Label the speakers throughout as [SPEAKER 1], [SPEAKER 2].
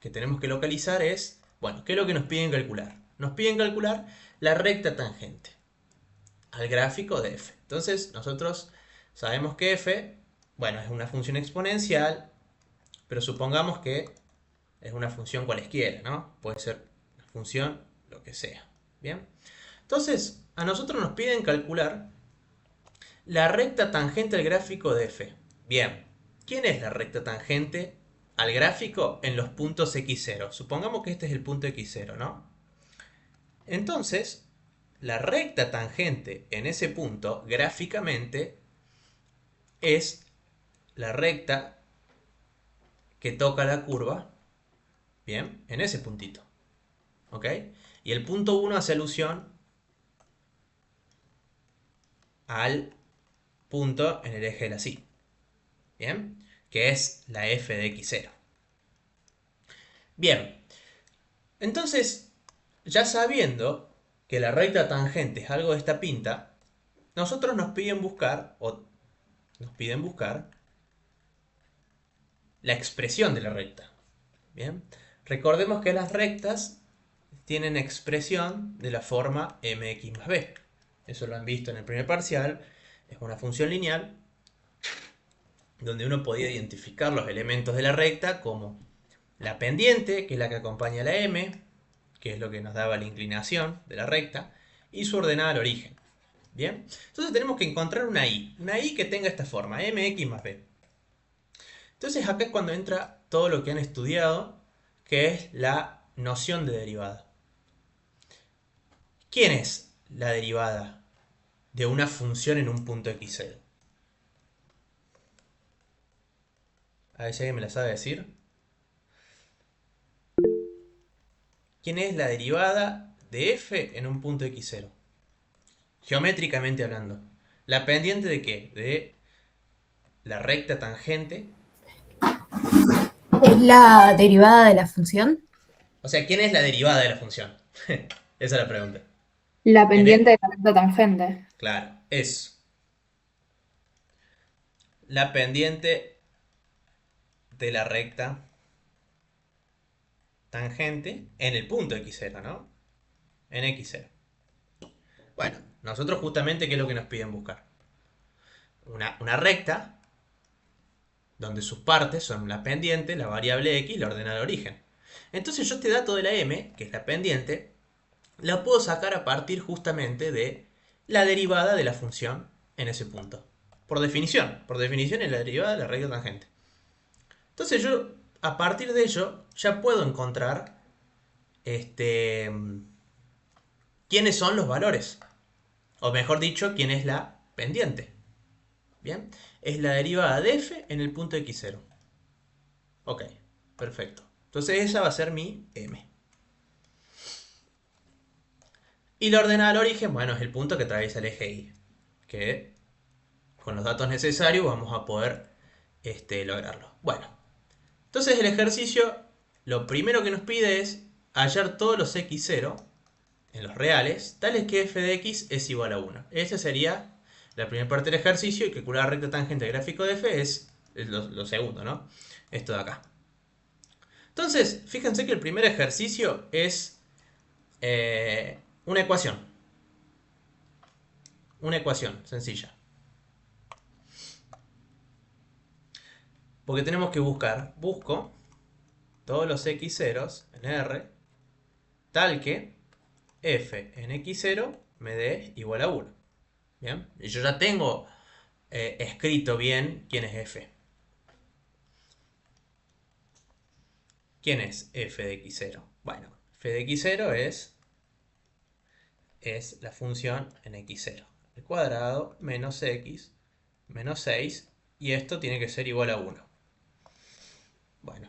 [SPEAKER 1] que tenemos que localizar es, bueno, ¿qué es lo que nos piden calcular? Nos piden calcular la recta tangente al gráfico de f. Entonces, nosotros sabemos que f, bueno, es una función exponencial, pero supongamos que es una función cualesquiera, ¿no? Puede ser una función lo que sea. ¿Bien? Entonces, a nosotros nos piden calcular la recta tangente al gráfico de f. Bien, ¿quién es la recta tangente al gráfico en los puntos x0? Supongamos que este es el punto x0, ¿no? Entonces, la recta tangente en ese punto, gráficamente, es la recta que toca la curva, bien, en ese puntito. ¿Ok? Y el punto 1 hace alusión al punto en el eje de la Y. ¿Bien? Que es la f de x0. Bien, entonces, ya sabiendo que la recta tangente es algo de esta pinta, nosotros nos piden buscar, o nos piden buscar, la expresión de la recta. Bien, recordemos que las rectas tienen expresión de la forma mx más b. Eso lo han visto en el primer parcial. Es una función lineal donde uno podía identificar los elementos de la recta como la pendiente, que es la que acompaña a la m, que es lo que nos daba la inclinación de la recta, y su ordenada al origen. Bien, entonces tenemos que encontrar una y que tenga esta forma, mx más b. Entonces acá es cuando entra todo lo que han estudiado, que es la noción de derivada. ¿Quién es la derivada de una función en un punto x0? A ver si alguien me la sabe decir. ¿Quién es la derivada de f en un punto x0? Geométricamente hablando. ¿La pendiente de qué? De la recta tangente.
[SPEAKER 2] ¿Es la derivada de la función?
[SPEAKER 1] O sea, ¿quién es la derivada de la función? Esa es la pregunta.
[SPEAKER 3] La
[SPEAKER 1] En
[SPEAKER 3] pendiente
[SPEAKER 1] e-
[SPEAKER 3] de la recta tangente.
[SPEAKER 1] claro, es la pendiente de la recta tangente en el punto x0, ¿no? En x0. Bueno, nosotros justamente, ¿qué es lo que nos piden buscar? Una recta donde sus partes son la pendiente, la variable x y la ordenada de origen. Entonces yo este dato de la m, que es la pendiente, la puedo sacar a partir justamente de la derivada de la función en ese punto. Por definición es la derivada de la recta tangente. Entonces yo, a partir de ello, ya puedo encontrar quiénes son los valores. O mejor dicho, quién es la pendiente. ¿Bien? Es la derivada de f en el punto x0. Ok, perfecto. Entonces esa va a ser mi m. Y la ordenada al origen, bueno, es el punto que atraviesa el eje y. Que con los datos necesarios vamos a poder lograrlo. Bueno, entonces el ejercicio, lo primero que nos pide es hallar todos los x0 en los reales, tales que f de x es igual a 1. Esa sería la primera parte del ejercicio, y calcular la recta tangente del gráfico de f es lo segundo, ¿no? Esto de acá. Entonces, fíjense que el primer ejercicio es una ecuación. Una ecuación sencilla. Porque tenemos que busco todos los x ceros en R, tal que f en x0 me dé igual a 1. ¿Bien? Y yo ya tengo escrito bien quién es f. ¿Quién es f de x0? Bueno, f de x0 es la función en x0. El cuadrado menos x menos 6, y esto tiene que ser igual a 1. Bueno,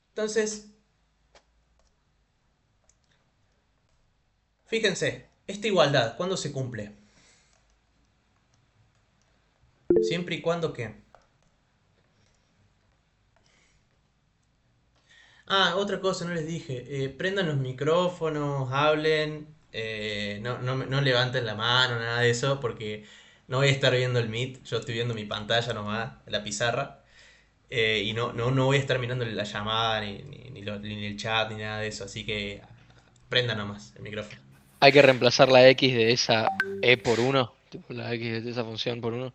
[SPEAKER 1] entonces, fíjense, esta igualdad, ¿cuándo se cumple? Siempre y cuando que... Ah, otra cosa, no les dije. Prendan los micrófonos, hablen, no levanten la mano, nada de eso, porque no voy a estar viendo el Meet, yo estoy viendo mi pantalla nomás, la pizarra. Y no voy a estar mirando la llamada, ni el chat, ni nada de eso. Así que prenda nomás el micrófono.
[SPEAKER 4] Hay que reemplazar la X de esa E por uno, tipo la X de esa función por uno.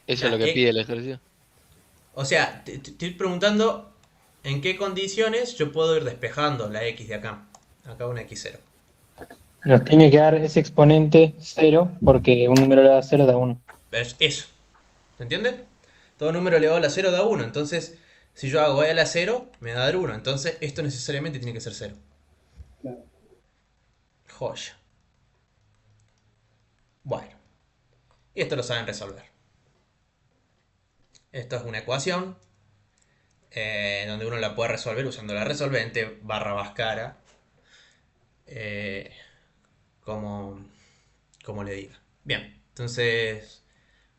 [SPEAKER 4] Eso es
[SPEAKER 1] La
[SPEAKER 4] lo que pide el ejercicio.
[SPEAKER 1] O sea, te estoy preguntando en qué condiciones yo puedo ir despejando la x de acá. Acá una x0.
[SPEAKER 5] Nos tiene que dar ese exponente 0 porque un número elevado a 0 da 1.
[SPEAKER 1] Es eso. ¿Se entiende? Todo número elevado a la 0 da 1. Entonces, si yo hago e a la 0, me va a dar 1. Entonces, esto necesariamente tiene que ser 0. Joya. Bueno. Y esto lo saben resolver. Esto es una ecuación donde uno la puede resolver usando la resolvente barra Bhaskara. Como le diga. Bien, entonces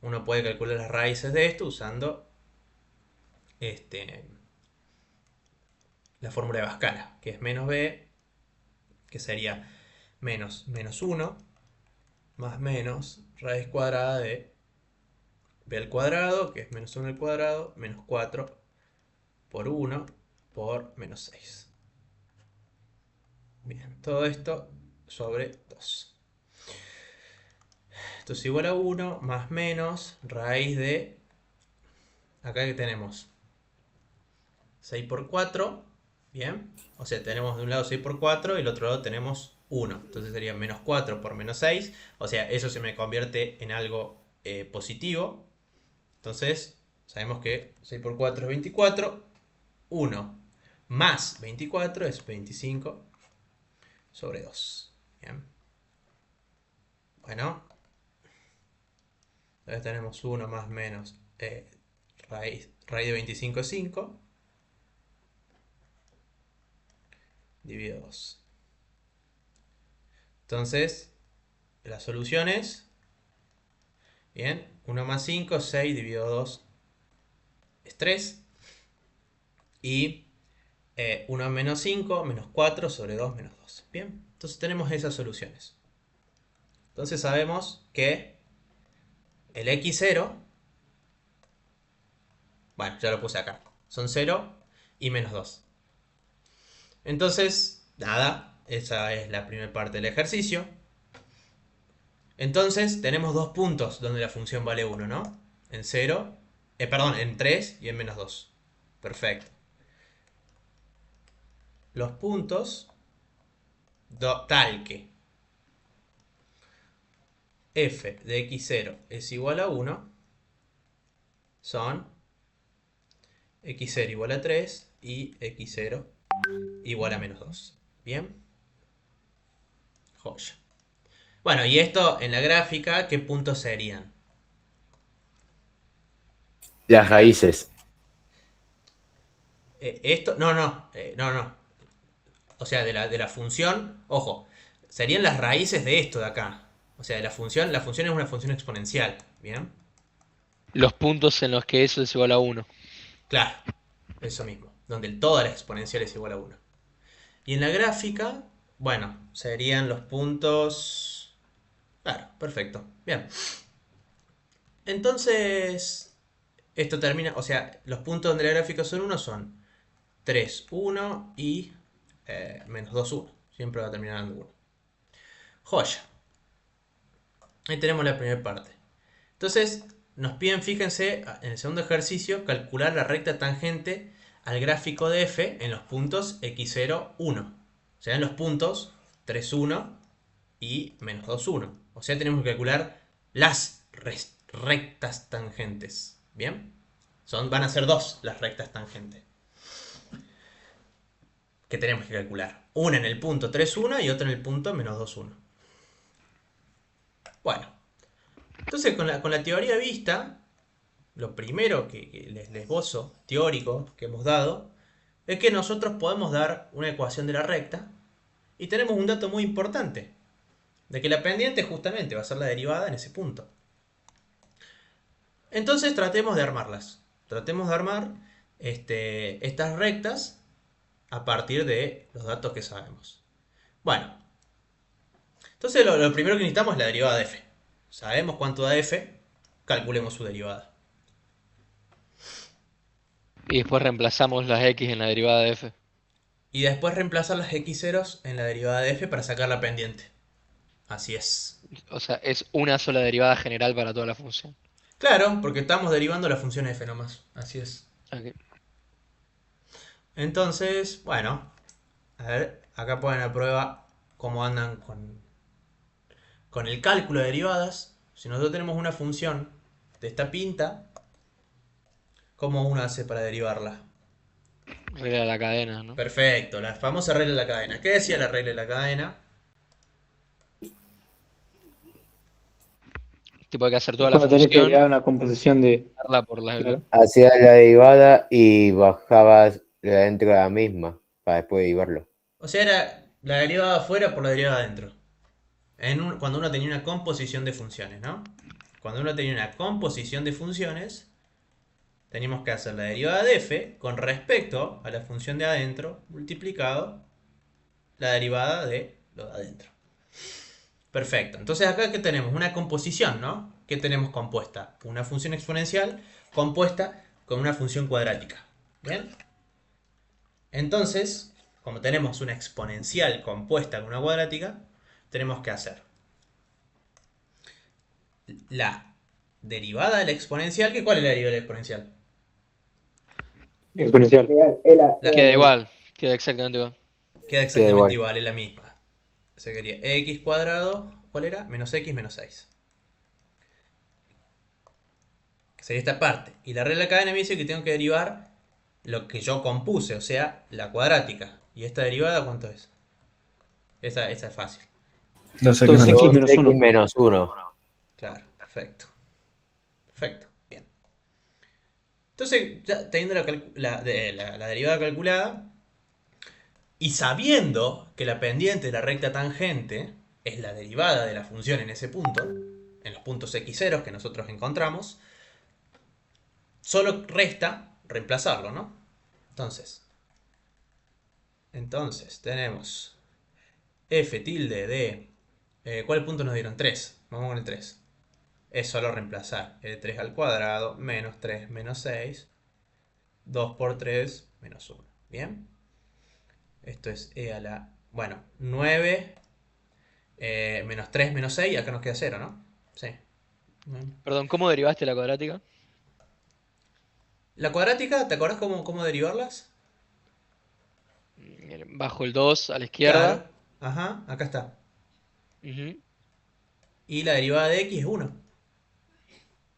[SPEAKER 1] uno puede calcular las raíces de esto usando la fórmula de Bhaskara, que es menos b, que sería menos 1, más menos raíz cuadrada de b al cuadrado, que es menos 1 al cuadrado, menos 4 por 1 por menos 6. Bien, todo esto sobre 2. Esto es igual a 1 más menos raíz de... Acá que tenemos 6 por 4. Bien. O sea, tenemos de un lado 6 por 4 y del otro lado tenemos 1. Entonces sería menos 4 por menos 6. O sea, eso se me convierte en algo positivo. Entonces, sabemos que 6 por 4 es 24. 1 más 24 es 25 sobre 2. Bien. Bueno. Entonces tenemos 1 más menos raíz de 25 es 5. Dividido 2. Entonces, las soluciones, bien, 1 más 5, 6 dividido 2 es 3. Y 1 menos 5, menos 4 sobre 2 menos 2. Bien, entonces tenemos esas soluciones. Entonces sabemos que el x0, bueno, ya lo puse acá, son 0 y menos 2. Entonces, nada, esa es la primera parte del ejercicio. Entonces, tenemos dos puntos donde la función vale 1, ¿no? En 0, en 3 y en menos 2. Perfecto. Los puntos tal que f de x0 es igual a 1 son x0 igual a 3 y x0 igual a menos 2. Bien. Joya. Bueno, y esto en la gráfica, ¿qué puntos serían?
[SPEAKER 6] Las raíces.
[SPEAKER 1] Esto, no. O sea, de la función, ojo, serían las raíces de esto de acá. O sea, la función es una función exponencial. ¿Bien?
[SPEAKER 4] Los puntos en los que eso es igual a 1.
[SPEAKER 1] Claro, eso mismo. Donde toda la exponencial es igual a 1. Y en la gráfica, bueno, serían los puntos... Claro, perfecto. Bien. Entonces, esto termina... O sea, los puntos donde la gráfica son 1 son 3, 1 y menos 2, 1. Siempre va a terminar dando 1. Joya. Ahí tenemos la primera parte. Entonces, nos piden, fíjense, en el segundo ejercicio, calcular la recta tangente al gráfico de f en los puntos x0, 1. O sea, en los puntos 3, 1 y menos 2, 1. O sea, tenemos que calcular las rectas tangentes. ¿Bien? Van a ser dos las rectas tangentes que tenemos que calcular. Una en el punto 3, 1 y otra en el punto menos 2, 1. Bueno. Entonces, con la teoría vista, lo primero que el esbozo teórico que hemos dado es que nosotros podemos dar una ecuación de la recta y tenemos un dato muy importante, de que la pendiente justamente va a ser la derivada en ese punto. Entonces tratemos de armarlas. Tratemos de armar estas rectas a partir de los datos que sabemos. Bueno, entonces lo primero que necesitamos es la derivada de f. Sabemos cuánto da f, calculemos su derivada.
[SPEAKER 4] Y después reemplazamos las x en la derivada de f.
[SPEAKER 1] Y después reemplazar las x ceros en la derivada de f para sacar la pendiente. Así es.
[SPEAKER 4] O sea, es una sola derivada general para toda la función.
[SPEAKER 1] Claro, porque estamos derivando la función f nomás. Así es.
[SPEAKER 4] Ok.
[SPEAKER 1] Entonces, bueno, a ver, acá ponen a prueba cómo andan con el cálculo de derivadas. Si nosotros tenemos una función de esta pinta, ¿cómo uno hace para derivarla?
[SPEAKER 4] Regla de la cadena, ¿no?
[SPEAKER 1] Perfecto, la famosa regla de la cadena. ¿Qué decía la regla de la cadena?
[SPEAKER 4] Tipo, hay que hacer
[SPEAKER 5] Es
[SPEAKER 4] toda la
[SPEAKER 5] cuando tenés que
[SPEAKER 4] función,
[SPEAKER 5] agregar una composición de.
[SPEAKER 4] darla por la...
[SPEAKER 5] Claro.
[SPEAKER 6] Hacías la derivada y bajabas de adentro de la misma para después derivarlo.
[SPEAKER 1] O sea, era la derivada afuera por la derivada adentro. Cuando uno tenía una composición de funciones, ¿no? Cuando uno tenía una composición de funciones, teníamos que hacer la derivada de f con respecto a la función de adentro multiplicado la derivada de lo de adentro. Perfecto. Entonces acá que tenemos una composición, ¿no? ¿Qué tenemos compuesta? Una función exponencial compuesta con una función cuadrática. ¿Bien? Entonces, como tenemos una exponencial compuesta con una cuadrática, tenemos que hacer la derivada de la exponencial. ¿Cuál es la derivada de la exponencial?
[SPEAKER 5] Exponencial.
[SPEAKER 4] Queda igual, queda exactamente igual.
[SPEAKER 1] Queda exactamente
[SPEAKER 6] igual.
[SPEAKER 1] igual, es la misma. Se quería x cuadrado, ¿cuál era? Menos x menos 6. Que sería esta parte. Y la regla de la cadena me dice que tengo que derivar lo que yo compuse, o sea, la cuadrática. ¿Y esta derivada cuánto es? Esa es fácil.
[SPEAKER 5] 2x menos
[SPEAKER 6] 2x
[SPEAKER 5] 1.
[SPEAKER 6] menos 1.
[SPEAKER 1] Claro, perfecto. Perfecto, bien. Entonces, ya teniendo la derivada calculada y sabiendo que la pendiente de la recta tangente es la derivada de la función en ese punto, en los puntos x0 que nosotros encontramos, solo resta reemplazarlo, ¿no? Entonces tenemos f tilde de... ¿cuál punto nos dieron? 3. Vamos con el 3. Es solo reemplazar el 3 al cuadrado menos 3 menos 6. 2 por 3 menos 1. ¿Bien? Esto es e a la... Bueno, 9 menos 3 menos 6. Acá nos queda 0, ¿no? Sí.
[SPEAKER 4] Perdón, ¿cómo derivaste la cuadrática?
[SPEAKER 1] La cuadrática, ¿te acordás cómo derivarlas?
[SPEAKER 4] Bajo el 2 a la izquierda.
[SPEAKER 1] Claro. Ajá, acá está.
[SPEAKER 4] Ujú.
[SPEAKER 1] Y la derivada de x es 1.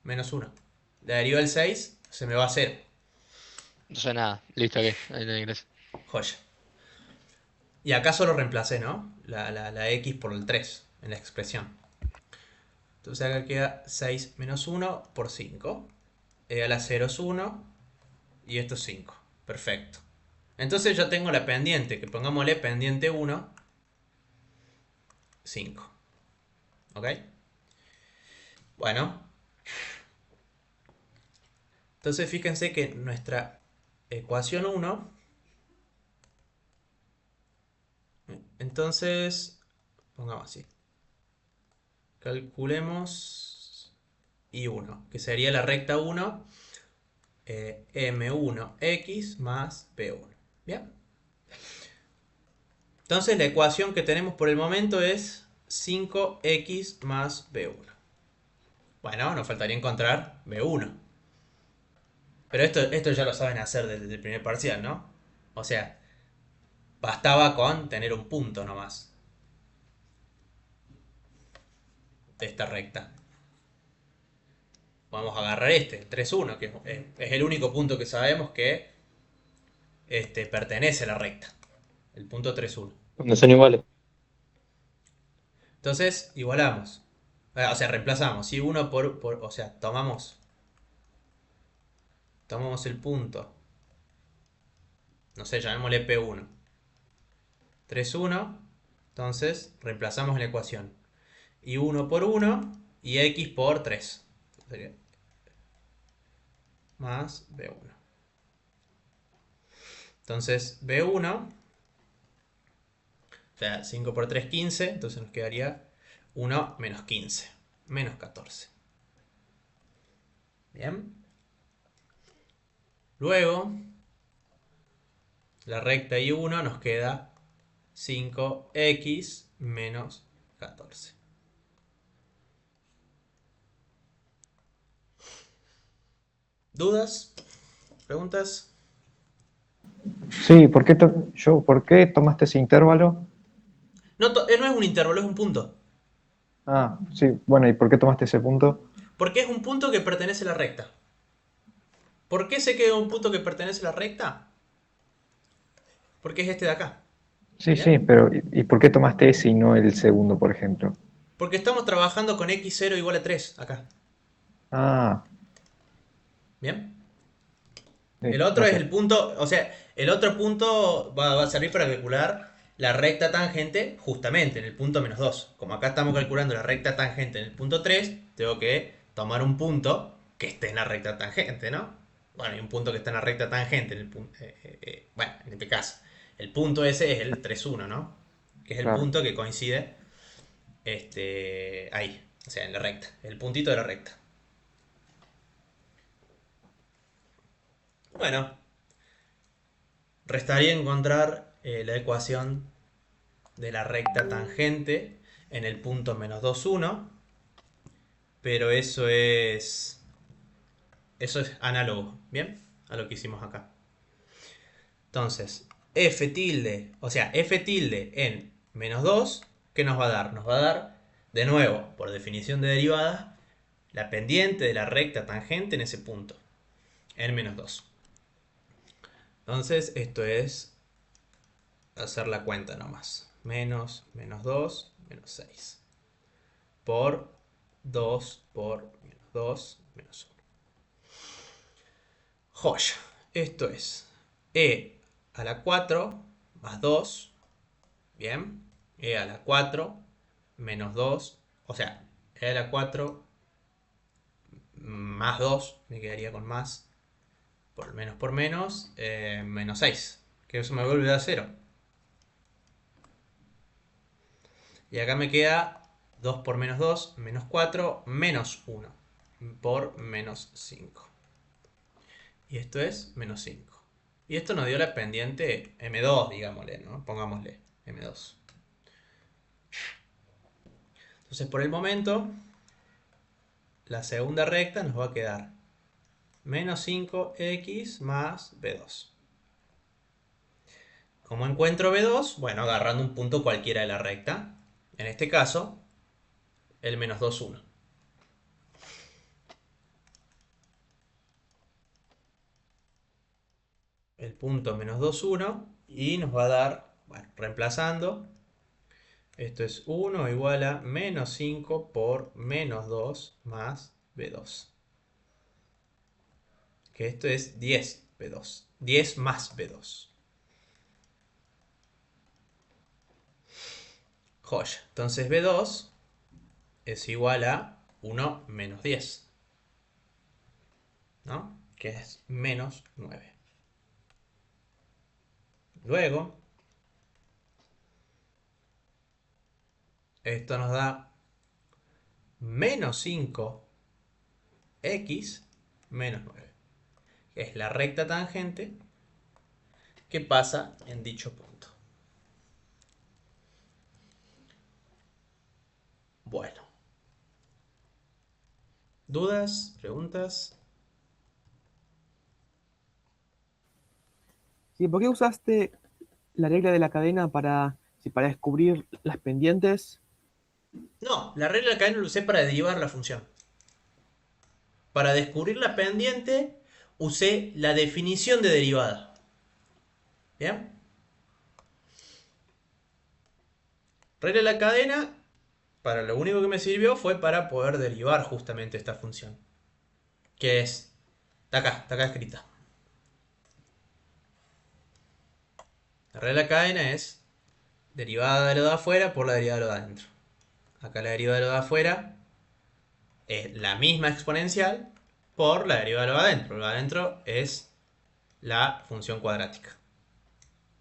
[SPEAKER 1] Menos 1. La derivada del 6 se me va a 0.
[SPEAKER 4] Entonces nada, listo, ok. Ahí tenés, gracias.
[SPEAKER 1] Joya. Y acá solo reemplacé, ¿no? La x por el 3 en la expresión. Entonces acá queda 6 menos 1 por 5. E a la 0 es 1. Y esto es 5. Perfecto. Entonces ya tengo la pendiente, que pongámosle pendiente 1. 5. ¿Ok? Bueno. Entonces fíjense que nuestra ecuación 1... Entonces, pongamos así. Calculemos I1, que sería la recta 1, M1x más B1. ¿Bien? Entonces la ecuación que tenemos por el momento es 5x más B1. Bueno, nos faltaría encontrar B1. Pero esto ya lo saben hacer desde el primer parcial, ¿no? O sea, bastaba con tener un punto nomás de esta recta. Vamos a agarrar el 3,1, que es el único punto que sabemos que pertenece a la recta. El punto 3,1.
[SPEAKER 5] Cuando son iguales.
[SPEAKER 1] Entonces, igualamos. O sea, reemplazamos. Si uno o sea, tomamos el punto. No sé, llamémosle P1. 3,1. Entonces, reemplazamos la ecuación. Y 1 por 1 y x por 3. Sería más B1. Entonces, B1, o sea, 5 por 3, 15. Entonces nos quedaría 1 menos 15. Menos 14. Bien. Luego, la recta y1 nos queda 5x menos 14. ¿Dudas? ¿Preguntas?
[SPEAKER 7] Sí, ¿por qué tomaste ese intervalo?
[SPEAKER 1] No, no es un intervalo, es un punto.
[SPEAKER 7] Ah, sí, bueno, ¿y por qué tomaste ese punto?
[SPEAKER 1] Porque es un punto que pertenece a la recta. ¿Por qué sé que es un punto que pertenece a la recta? Porque es este de acá.
[SPEAKER 7] Sí,
[SPEAKER 1] ¿Bien?
[SPEAKER 7] sí, pero ¿y por qué tomaste ese y no el segundo, por ejemplo?
[SPEAKER 1] Porque estamos trabajando con x0 igual a 3 acá.
[SPEAKER 7] Ah,
[SPEAKER 1] ¿Bien?
[SPEAKER 7] sí,
[SPEAKER 1] El otro es
[SPEAKER 7] gracias.
[SPEAKER 1] el punto, o sea, el otro punto va a servir para calcular la recta tangente justamente en el punto menos 2. Como acá estamos calculando la recta tangente en el punto 3, tengo que tomar un punto que esté en la recta tangente, ¿no? Bueno, y un punto que está en la recta tangente en el punto... bueno, en este caso, el punto ese es el 3,1, ¿no? Que es el
[SPEAKER 7] Claro.
[SPEAKER 1] punto que coincide ahí, o sea, en la recta, el puntito de la recta. Bueno, restaría encontrar la ecuación de la recta tangente en el punto menos 2,1, pero eso es análogo, ¿bien? A lo que hicimos acá. Entonces, f tilde, o sea, f tilde en menos 2, ¿qué nos va a dar? Nos va a dar, de nuevo, por definición de derivada, la pendiente de la recta tangente en ese punto, en menos 2. Entonces, esto es hacer la cuenta nomás. Menos 2, menos 6. Por 2 por menos 2, menos 1. Joya. Esto es e a la 4 más 2. Bien. E a la 4 menos 2. O sea, e a la 4 más 2. Me quedaría con más. Por menos. Menos 6. Que eso me vuelve a 0. Y acá me queda 2 por menos 2, menos 4, menos 1 por menos 5. Y esto es menos 5. Y esto nos dio la pendiente M2, digámosle, ¿no? Pongámosle M2. Entonces, por el momento, la segunda recta nos va a quedar menos 5x más B2. ¿Cómo encuentro B2? Bueno, agarrando un punto cualquiera de la recta. En este caso, el menos 2, 1. El punto menos 2, 1. Y nos va a dar, bueno, reemplazando, esto es 1 igual a menos 5 por menos 2 más B2. Que esto es 10 B2. 10 más B2. Joya. Entonces B2 es igual a 1 menos 10. ¿No? Que es menos 9. Luego, esto nos da menos 5x menos 9. Que es la recta tangente que pasa en dicho punto. Bueno. ¿Dudas? ¿Preguntas?
[SPEAKER 8] Sí, ¿por qué usaste la regla de la cadena para descubrir las pendientes?
[SPEAKER 1] No, la regla de la cadena lo usé para derivar la función. Para descubrir la pendiente usé la definición de derivada. ¿Bien? Regla de la cadena, para lo único que me sirvió fue para poder derivar justamente esta función. Que es, está acá escrita. La regla de la cadena es derivada de lo de afuera por la derivada de lo de adentro. Acá la derivada de lo de afuera es la misma exponencial por la derivada de lo de adentro. Lo de adentro es la función cuadrática.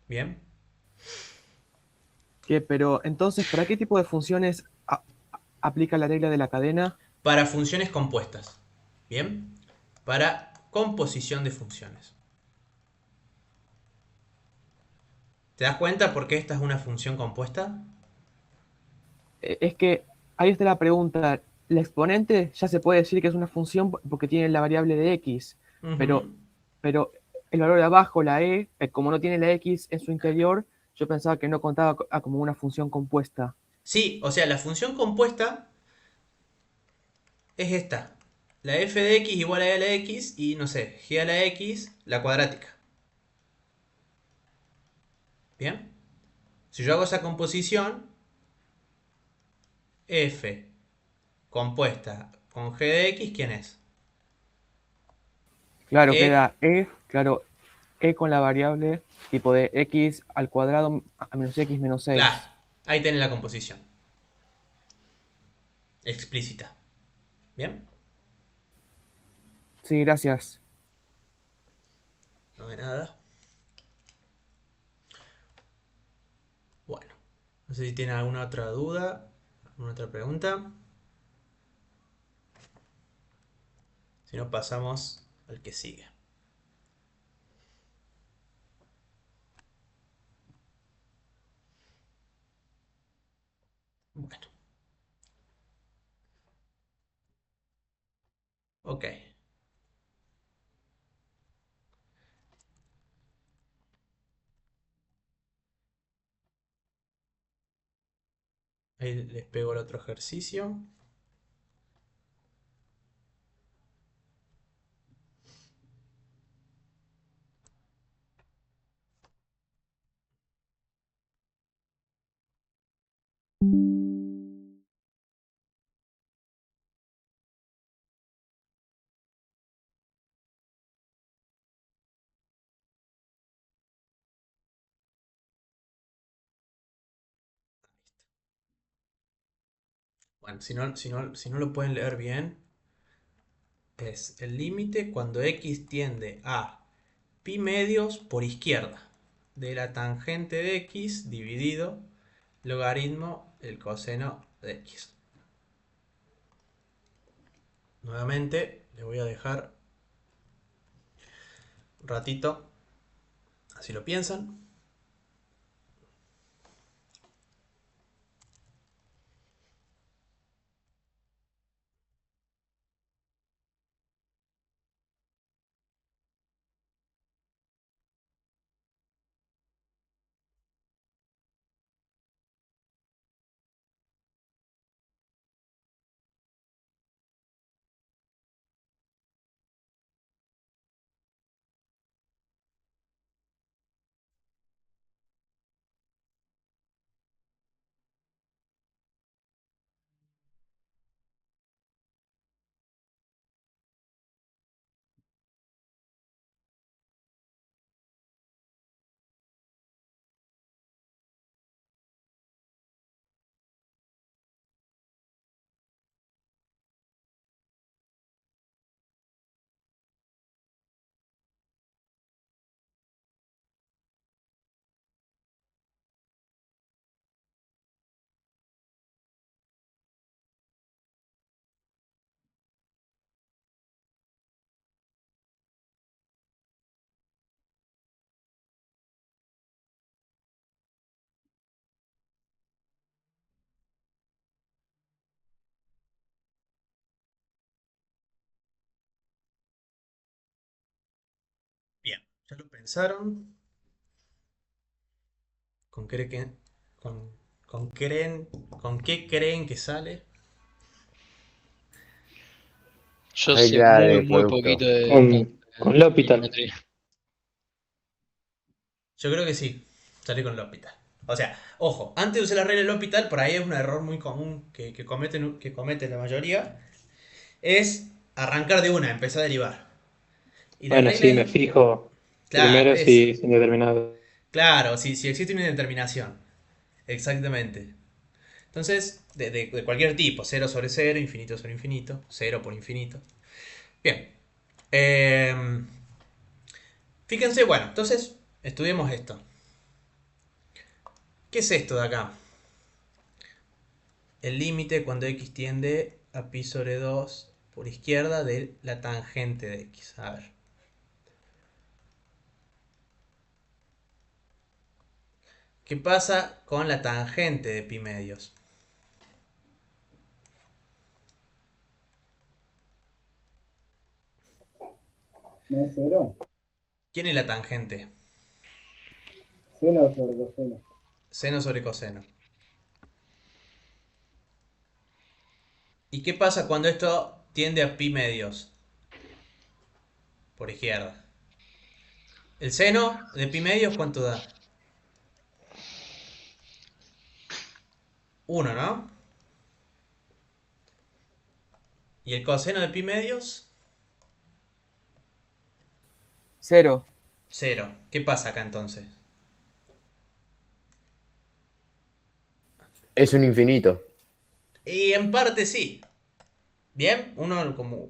[SPEAKER 1] ¿Bien?
[SPEAKER 8] Pero entonces, ¿para qué tipo de funciones aplica la regla de la cadena?
[SPEAKER 1] Para funciones compuestas. ¿Bien? Para composición de funciones. ¿Te das cuenta por qué esta es una función compuesta?
[SPEAKER 8] Es que ahí está la pregunta. La exponente ya se puede decir que es una función porque tiene la variable de x, pero,
[SPEAKER 1] Ujú.
[SPEAKER 8] pero el valor de abajo, la e, como no tiene la x en su interior, yo pensaba que no contaba como una función compuesta.
[SPEAKER 1] Sí, o sea, la función compuesta es esta. La f de x igual a la x y, no sé, g a la x, la cuadrática. ¿Bien? Si yo hago esa composición, f compuesta con g de x, ¿quién es?
[SPEAKER 8] Claro,
[SPEAKER 1] E,
[SPEAKER 8] queda e, claro, e con la variable tipo de x al cuadrado a menos x menos
[SPEAKER 1] claro,
[SPEAKER 8] 6.
[SPEAKER 1] ahí tenés la composición explícita. ¿Bien?
[SPEAKER 8] Sí, gracias.
[SPEAKER 1] No de nada. Bueno, no sé si tienen alguna otra duda, alguna otra pregunta. Si no, pasamos al que sigue. Bueno, ok. Ahí les pego el otro ejercicio. Bueno, si no lo pueden leer bien, es el límite cuando x tiende a pi medios por izquierda de la tangente de x dividido logaritmo del coseno de x. Nuevamente, le voy a dejar un ratito, así lo piensan. Bien, ¿ya lo pensaron? ¿Con qué creen, con, con qué creen que sale?
[SPEAKER 4] Yo sé
[SPEAKER 6] Regla
[SPEAKER 4] muy,
[SPEAKER 6] de
[SPEAKER 4] muy poquito
[SPEAKER 6] producto.
[SPEAKER 5] Con el hospital.
[SPEAKER 4] trigonometría.
[SPEAKER 1] Yo creo que sí, salí con L'Hopital. O sea, ojo, antes de usar la regla del L'Hopital, por ahí es un error muy común que cometen la mayoría, es arrancar de una, empezar a derivar. Y la
[SPEAKER 5] Bueno,
[SPEAKER 1] regla
[SPEAKER 5] sí, me
[SPEAKER 1] del...
[SPEAKER 5] fijo
[SPEAKER 1] Claro,
[SPEAKER 5] primero
[SPEAKER 1] eso.
[SPEAKER 5] si es indeterminado.
[SPEAKER 1] Claro, si existe una indeterminación. Exactamente. Entonces, de cualquier tipo, cero sobre cero, infinito sobre infinito, cero por infinito. Bien. Em, fíjense, bueno, entonces, estudiemos esto. ¿Qué es esto de acá? El límite cuando x tiende a pi sobre 2 por izquierda de la tangente de x. A ver. ¿Qué pasa con la tangente de pi medios?
[SPEAKER 9] No es cero.
[SPEAKER 1] ¿Quién es la tangente?
[SPEAKER 9] Seno sobre coseno.
[SPEAKER 1] Seno sobre coseno. ¿Y qué pasa cuando esto tiende a pi medios? Por izquierda. ¿El seno de pi medios cuánto da? 1, ¿no? ¿Y el coseno de pi medios?
[SPEAKER 8] 0.
[SPEAKER 1] 0. ¿Qué pasa acá entonces?
[SPEAKER 6] Es un infinito.
[SPEAKER 1] Y en parte sí. Bien, uno como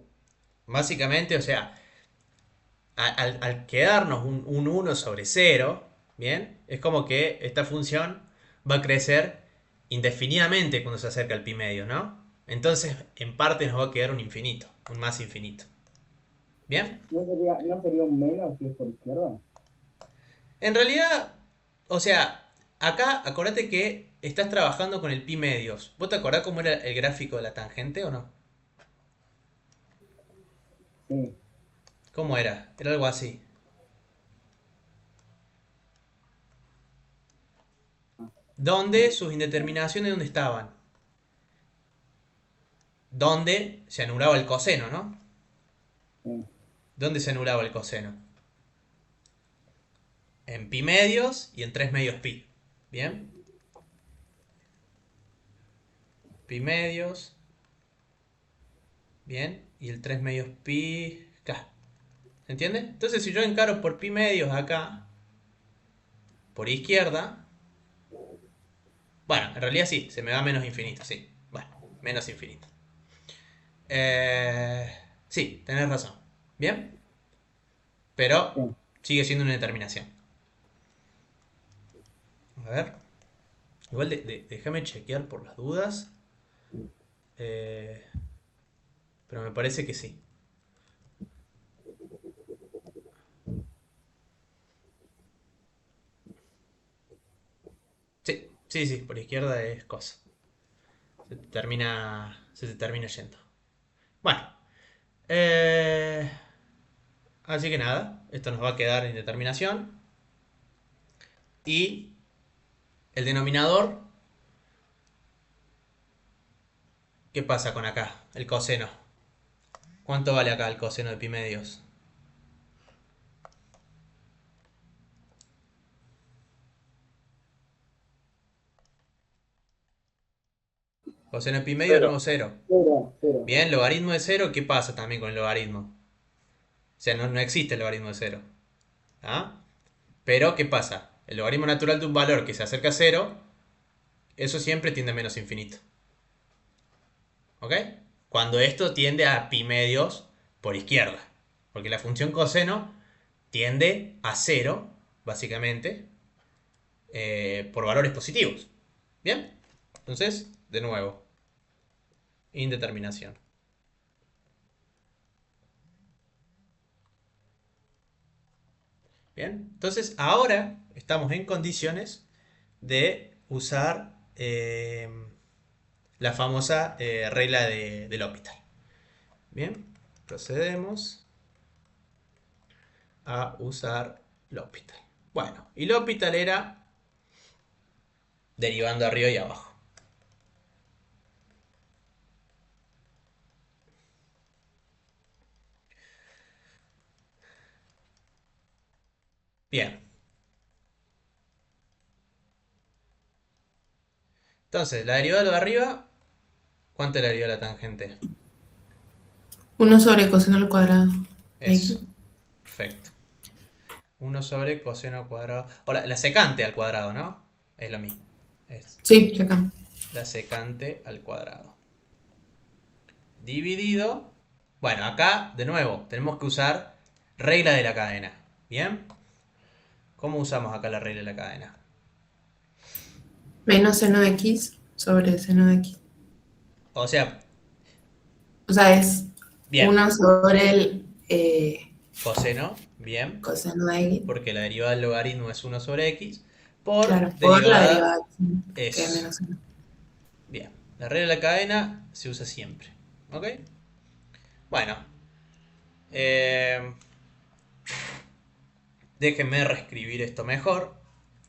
[SPEAKER 1] básicamente, o sea, al quedarnos un 1 sobre 0, bien, es como que esta función va a crecer indefinidamente cuando se acerca al pi medio, ¿no? Entonces, en parte nos va a quedar un infinito, un más infinito. ¿Bien?
[SPEAKER 9] ¿No sería un menos si es por izquierda?
[SPEAKER 1] En realidad, o sea, acá acordate que estás trabajando con el pi medios. ¿Vos te acordás cómo era el gráfico de la tangente o no?
[SPEAKER 9] Sí.
[SPEAKER 1] ¿Cómo era? Era algo así. ¿Dónde sus indeterminaciones dónde estaban? ¿Dónde se anulaba el coseno, no?
[SPEAKER 9] Sí.
[SPEAKER 1] ¿Dónde se anulaba el coseno? En pi medios y en 3 medios pi. ¿Bien? Pi medios. Bien. Y el 3 medios pi acá. ¿Se entiende? Entonces si yo encaro por pi medios acá, por izquierda, bueno, en realidad sí, se me va menos infinito, sí. Bueno, menos infinito. Sí, tenés razón. ¿Bien? Pero
[SPEAKER 9] Sí.
[SPEAKER 1] sigue siendo una determinación. A ver. Igual déjame chequear por las dudas. Pero me parece que sí. Sí, sí, sí, por izquierda es cosa. Se te termina yendo. Bueno. Así que nada, esto nos va a quedar en determinación. Y el denominador, ¿qué pasa con acá? El coseno. ¿Cuánto vale acá el coseno de pi medios? Coseno de pi medios es nuevo 0.
[SPEAKER 9] Cero.
[SPEAKER 1] Bien, logaritmo de 0, ¿qué pasa también con el logaritmo? O sea, no existe el logaritmo de 0. ¿Ah? Pero, ¿qué pasa? El logaritmo natural de un valor que se acerca a 0, eso siempre tiende a menos infinito. ¿Ok? Cuando esto tiende a pi medios por izquierda. Porque la función coseno tiende a 0, básicamente, por valores positivos. ¿Bien? Entonces, de nuevo, indeterminación. Bien, entonces ahora estamos en condiciones de usar la famosa regla del L'Hopital. Bien, procedemos a usar L'Hopital. Bueno, y L'Hopital era derivando arriba y abajo. Bien. Entonces, la derivada de lo de arriba, ¿cuánto es la derivada de la tangente?
[SPEAKER 2] 1 sobre coseno al cuadrado.
[SPEAKER 1] Eso. Perfecto. 1 sobre coseno al cuadrado. O la secante al cuadrado, ¿no? Es lo mismo. Es
[SPEAKER 2] Sí, acá.
[SPEAKER 1] la secante al cuadrado. Dividido. Bueno, acá, de nuevo, tenemos que usar regla de la cadena. ¿Bien? ¿Cómo usamos acá la regla de la cadena?
[SPEAKER 2] Menos seno de x sobre seno de x.
[SPEAKER 1] O sea,
[SPEAKER 2] O sea, es
[SPEAKER 1] bien.
[SPEAKER 2] 1 sobre el
[SPEAKER 1] Coseno, bien.
[SPEAKER 2] coseno de x.
[SPEAKER 1] Porque la derivada del logaritmo es 1 sobre x. por
[SPEAKER 2] Claro, por la
[SPEAKER 1] derivada.
[SPEAKER 2] derivada que es
[SPEAKER 1] Eso.
[SPEAKER 2] menos 1.
[SPEAKER 1] Bien, la regla de la cadena se usa siempre. ¿Ok? Bueno, eh, déjenme reescribir esto mejor.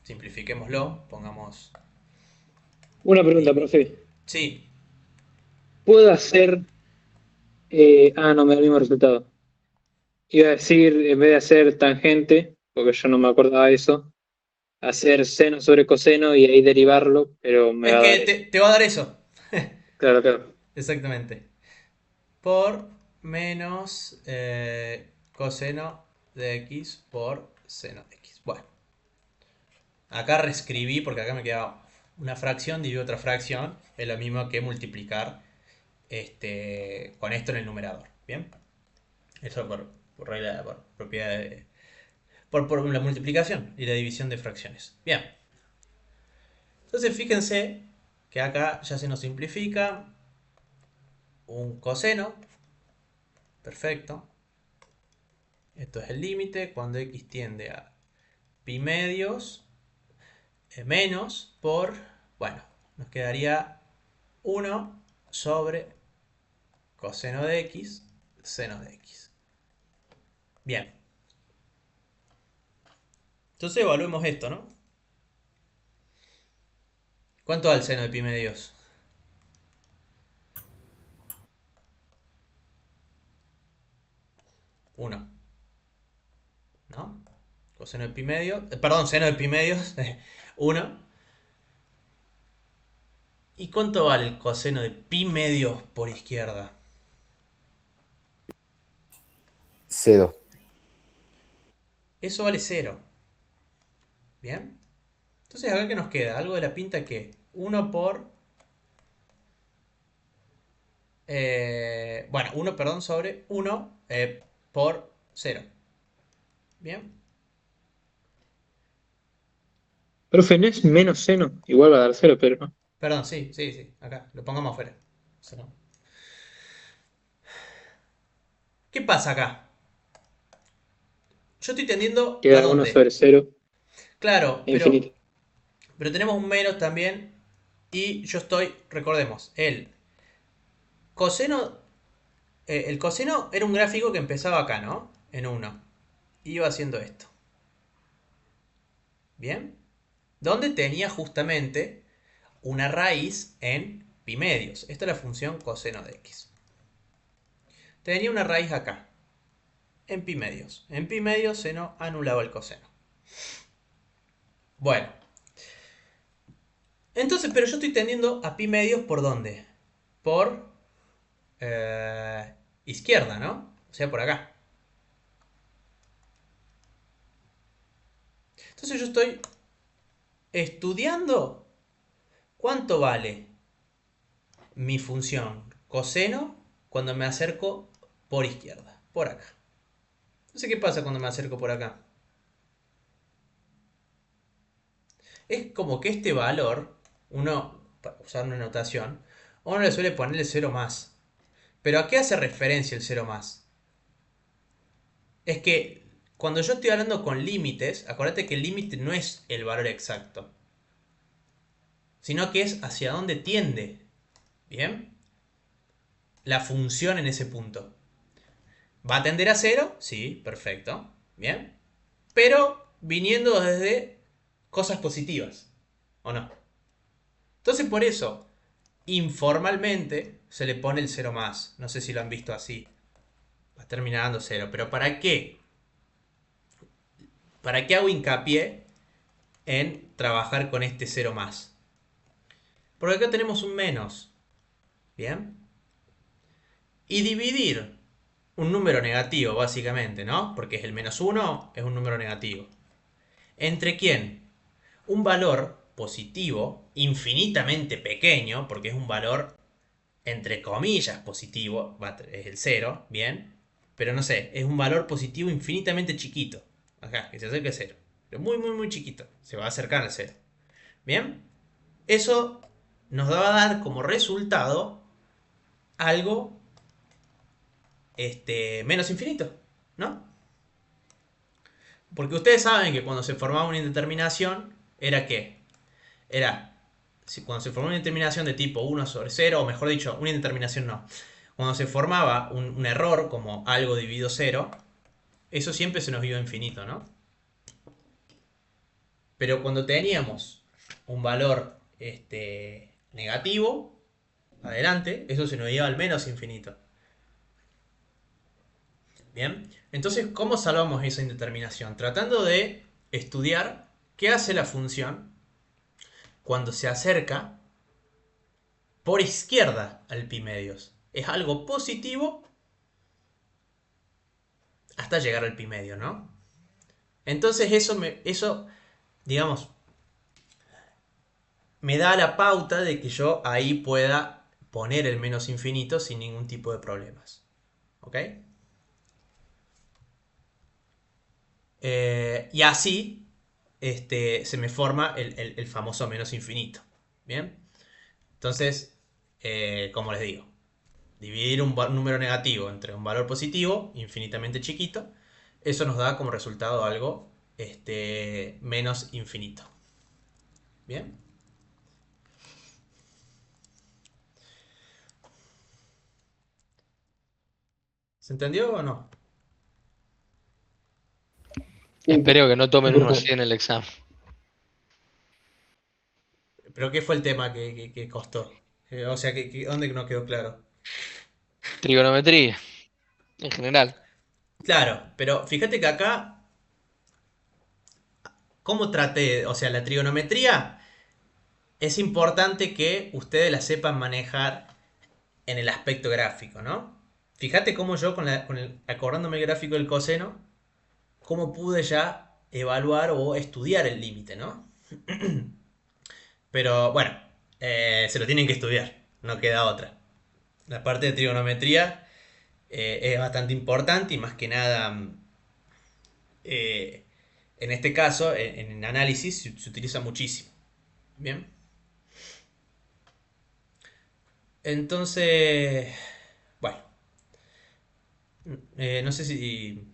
[SPEAKER 1] Simplifiquémoslo. Pongamos.
[SPEAKER 5] Una pregunta, profe.
[SPEAKER 1] Sí,
[SPEAKER 5] ¿Puedo hacer... no, me da el mismo resultado. Iba a decir, en vez de hacer tangente, porque yo no me acordaba de eso, hacer seno sobre coseno y ahí derivarlo, pero me
[SPEAKER 1] es
[SPEAKER 5] va a
[SPEAKER 1] que
[SPEAKER 5] dar
[SPEAKER 1] te,
[SPEAKER 5] eso.
[SPEAKER 1] te va a dar eso.
[SPEAKER 5] Claro, claro.
[SPEAKER 1] Exactamente. Por menos coseno de x por seno de x. Bueno, acá reescribí porque acá me quedaba una fracción dividido otra fracción. Es lo mismo que multiplicar con esto en el numerador. Bien, eso por regla, por propiedad por la multiplicación y la división de fracciones. Bien, entonces fíjense que acá ya se nos simplifica un coseno. Perfecto. Esto es el límite cuando x tiende a pi medios menos por, bueno, nos quedaría 1 sobre coseno de x, seno de x. Bien. Entonces evaluemos esto, ¿no? ¿Cuánto da el seno de pi medios? 1, ¿no? Coseno de pi medios, perdón, seno de pi medios, 1. ¿Y cuánto vale el coseno de pi medios por izquierda?
[SPEAKER 6] 0.
[SPEAKER 1] Eso vale 0. ¿Bien? Entonces acá que nos queda algo de la pinta que 1 por... bueno, 1, perdón, sobre 1 por 0. ¿Bien?
[SPEAKER 5] Profe, ¿no es menos seno? Igual va a dar cero, pero no.
[SPEAKER 1] Perdón, sí, sí, sí. Acá, lo pongamos afuera. Cero. ¿Qué pasa acá? Yo estoy tendiendo a
[SPEAKER 5] Queda 1
[SPEAKER 1] dónde.
[SPEAKER 5] sobre cero,
[SPEAKER 1] Claro,
[SPEAKER 5] infinito.
[SPEAKER 1] pero tenemos un menos también. Y yo estoy, recordemos, coseno. El coseno era un gráfico que empezaba acá, ¿no? En 1. Iba haciendo esto. ¿Bien? Donde tenía justamente una raíz en pi medios. Esta es la función coseno de x. Tenía una raíz acá, en pi medios. En pi medios se nos anulaba el coseno. Bueno. Entonces, pero yo estoy tendiendo a pi medios ¿por dónde? Por izquierda, ¿no? O sea, por acá. Entonces yo estoy estudiando cuánto vale mi función coseno cuando me acerco por izquierda, por acá. Entonces, ¿qué pasa cuando me acerco por acá? Es como que este valor, uno, para usar una notación, uno le suele poner el 0 más. ¿Pero a qué hace referencia el 0 más? Es que cuando yo estoy hablando con límites, acuérdate que el límite no es el valor exacto, sino que es hacia dónde tiende. ¿Bien? La función en ese punto. ¿Va a tender a 0? Sí, perfecto. ¿Bien? Pero viniendo desde cosas positivas. ¿O no? Entonces por eso, informalmente, se le pone el 0 más. No sé si lo han visto así. Va terminando 0. ¿Pero para qué? ¿Para qué hago hincapié en trabajar con este 0 más? Porque acá tenemos un menos. ¿Bien? Y dividir un número negativo, básicamente, ¿no? Porque es el menos 1, es un número negativo. ¿Entre quién? Un valor positivo, infinitamente pequeño, porque es un valor, entre comillas, positivo, es el 0, ¿bien? Pero no sé, es un valor positivo infinitamente chiquito. Acá, que se acerca al 0. Pero muy, muy, muy chiquito. Se va a acercar al 0. ¿Bien? Eso nos va a dar como resultado algo menos infinito, ¿no? Porque ustedes saben que cuando se formaba una indeterminación, era que era cuando se formaba una indeterminación de tipo 1 sobre 0, o mejor dicho, una indeterminación no. Cuando se formaba un error como algo dividido 0, eso siempre se nos iba a infinito, ¿no? Pero cuando teníamos un valor negativo, adelante, eso se nos iba al menos infinito. Bien, entonces, ¿cómo salvamos esa indeterminación? Tratando de estudiar qué hace la función cuando se acerca por izquierda al pi medios. Es algo positivo hasta llegar al pi medio, ¿no? Entonces eso, digamos, me da la pauta de que yo ahí pueda poner el menos infinito sin ningún tipo de problemas. ¿Ok? Y así se me forma el famoso menos infinito. ¿Bien? Entonces, como les digo, dividir un número negativo entre un valor positivo, infinitamente chiquito, eso nos da como resultado algo menos infinito. ¿Bien? ¿Se entendió o no?
[SPEAKER 4] Espero que no tomen uno así en el examen.
[SPEAKER 1] ¿Pero qué fue el tema que costó? O sea, ¿dónde no quedó claro?
[SPEAKER 4] Trigonometría, en general.
[SPEAKER 1] Claro, pero fíjate que acá, ¿cómo traté? O sea, la trigonometría es importante que ustedes la sepan manejar en el aspecto gráfico, ¿no? Fíjate cómo yo, acordándome el gráfico del coseno, cómo pude ya evaluar o estudiar el límite, ¿no? Pero bueno, se lo tienen que estudiar, no queda otra. La parte de trigonometría es bastante importante y más que nada, eh, en este caso, en análisis se utiliza muchísimo. Bien. Entonces, bueno, no sé si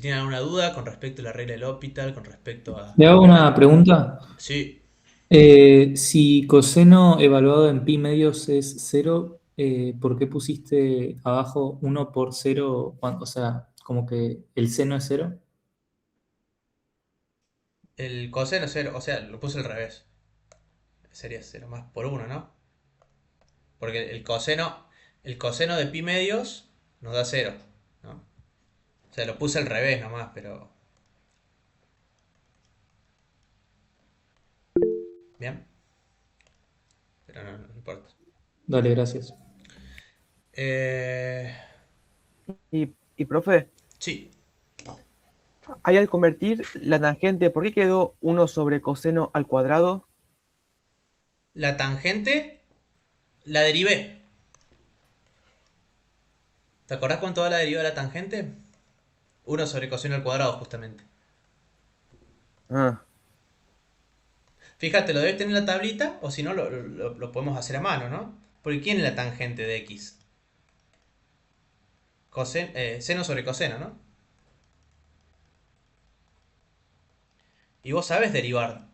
[SPEAKER 1] tienen alguna duda con respecto a la regla del L'Hopital, con respecto a...
[SPEAKER 10] Le hago una pregunta.
[SPEAKER 1] Sí,
[SPEAKER 10] Si coseno evaluado en pi medios es 0, ¿por qué pusiste abajo 1 por 0? O sea, como que el seno es 0.
[SPEAKER 1] el coseno es 0, o sea, lo puse al revés. Sería 0 más por 1, ¿no? Porque el coseno de pi medios nos da 0, ¿no? O sea, lo puse al revés nomás, pero... Bien, pero no importa.
[SPEAKER 10] Dale, gracias.
[SPEAKER 1] Eh,
[SPEAKER 8] Y profe,
[SPEAKER 1] sí,
[SPEAKER 8] ahí al convertir la tangente, ¿por qué quedó 1 sobre coseno al cuadrado?
[SPEAKER 1] la tangente la derivé. ¿Te acordás cuánto da la derivada de la tangente? 1 sobre coseno al cuadrado, justamente.
[SPEAKER 8] Ah,
[SPEAKER 1] Fíjate, lo debes tener en la tablita, o si no, lo podemos hacer a mano, ¿no? Porque ¿quién es la tangente de x? Seno sobre coseno, ¿no? Y vos sabes derivar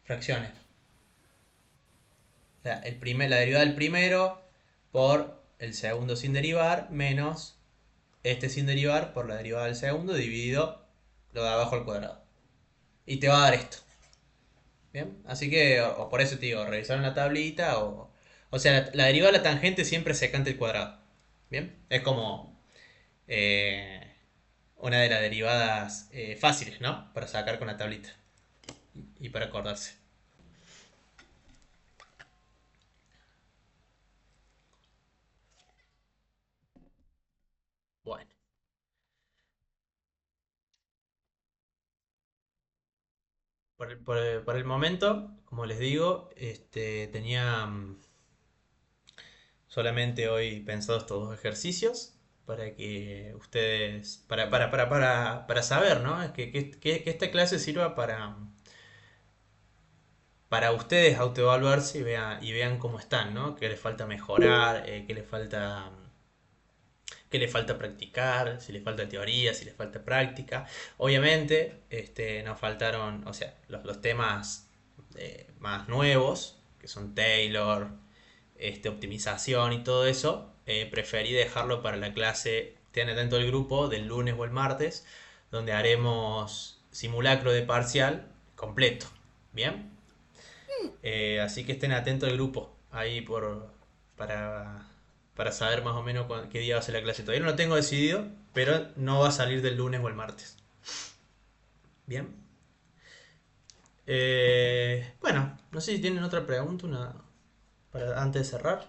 [SPEAKER 1] fracciones. La derivada del primero por el segundo sin derivar menos este sin derivar por la derivada del segundo dividido lo de abajo al cuadrado. Y te va a dar esto. ¿Bien? Así que, o por eso te digo, revisar en la tablita o sea, la derivada de la tangente siempre secante el cuadrado. ¿Bien? Es como una de las derivadas fáciles, ¿no? Para sacar con la tablita y para acordarse. Bueno. Por el momento, como les digo, tenía solamente hoy pensados estos dos ejercicios para que ustedes, para saber, ¿no? Es que esta clase sirva para ustedes autoevaluarse y vean cómo están, ¿no? Qué les falta mejorar, qué le falta practicar, si le falta teoría, si le falta práctica. Obviamente, nos faltaron, o sea, los temas más nuevos, que son Taylor, optimización y todo eso, preferí dejarlo para la clase, estén atentos al grupo, del lunes o el martes, donde haremos simulacro de parcial completo. ¿Bien? Así que estén atentos al grupo, ahí para saber más o menos qué día va a ser la clase. Todavía no lo tengo decidido, pero no va a salir del lunes o el martes. Bien. Bueno, no sé si tienen otra pregunta antes de cerrar.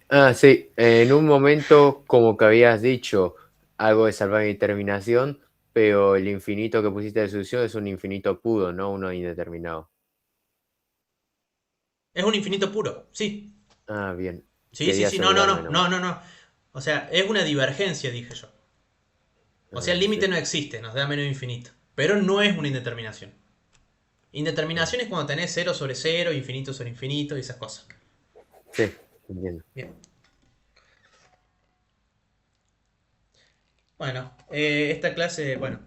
[SPEAKER 6] Ah, sí, en un momento como que habías dicho algo de salvar indeterminación, pero el infinito que pusiste de solución es un infinito puro, no uno indeterminado.
[SPEAKER 1] Es un infinito puro, sí.
[SPEAKER 6] Ah, bien.
[SPEAKER 1] Sí,
[SPEAKER 6] Quería
[SPEAKER 1] no, no,
[SPEAKER 6] asegurarme
[SPEAKER 1] no,
[SPEAKER 6] nomás.
[SPEAKER 1] no. O sea, es una divergencia, dije yo. O sea, el límite no existe, nos da menos infinito. Pero no es una indeterminación. Indeterminación es cuando tenés 0 sobre 0, infinito sobre infinito y esas cosas.
[SPEAKER 6] Sí, entiendo.
[SPEAKER 1] Bien. Bueno, esta clase, bueno,